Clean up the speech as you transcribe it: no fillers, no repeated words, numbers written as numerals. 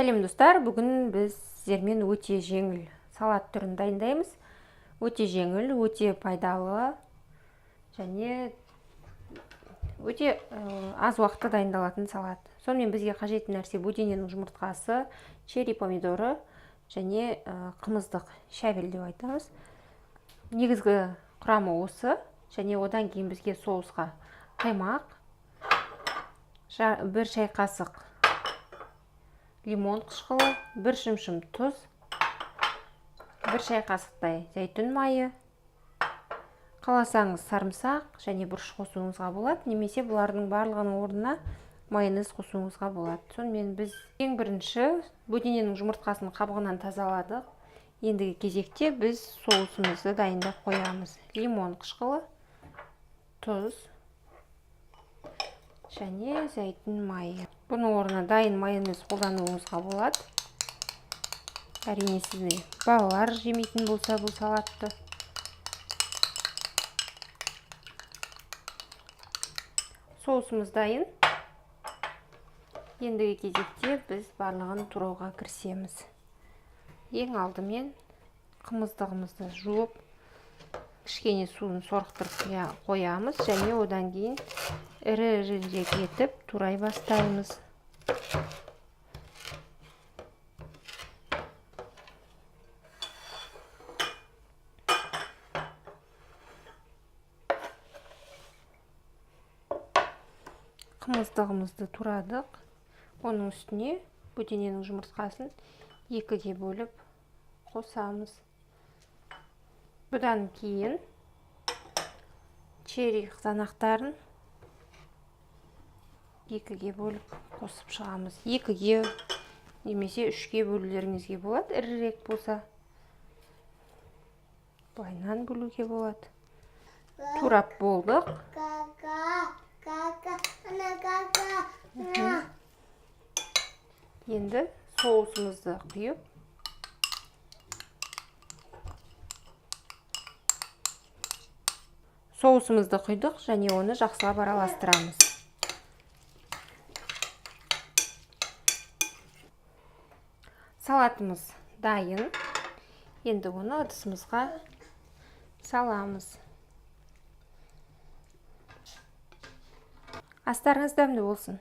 Сәлем достар, бүгін біз сіздермен өте жеңіл салат түрін дайындаймыз. Өте жеңіл, өте пайдалы және өте аз уақытта дайындалатын салат. Сонымен бізге қажетті нәрсе бөдененің жұмыртқасы, черри помидоры және қымыздық шәбіл деп айтамыз. Негізгі құрамы осы, және одан кейін бізге соусқа қаймақ, 1 шай қасық лимон қышқылы, 1 шымшым тұз, 1 шай қасықтай зәйтүн майы, қаласаңыз сарымсақ және бұрыш қосуыңызға болады, немесе бұлардың барлығының орнына майонез қосуыңызға болады. Сонымен біз ең бірінші бөдененің жұмыртқасын қабығынан тазаладық. Ендігі кезекте біз соусымызды дайындап қоямыз. Лимон қышқылы, тұз және зәйтүн майы. Бұның орнына дайын майонез қолдануыңызға болады. Әрине сізде балалар жемейтін болса бұл салатты. Соусымыз дайын. Ендігі кезекте біз барлығын турауға кірісеміз. Ең алдымен қымыздығымызды жуып, кішкене суын сорғытырып қоямыз және одан кейін ірі-ірірек етіп турай бастаймыз. Қымыздығымызды турадық. Оның үстіне бөдененің жұмыртқасын 2-ге бөліп қосамыз. Бұдан кейін черри қызанақтарын 2-ге бөліп қосып шығамыз. 2-ге немесе 3-ге бөлулеріңізге болады. Ірірек болса, былайынан бөлуге болады. Турап болдық. Енді соусымызды құйып, соусымызды құйдық және оны жақсылап араластырамыз. Салатымыз дайын. Енді оны ыдысымызға саламыз. Астарыңыз дәмді болсын.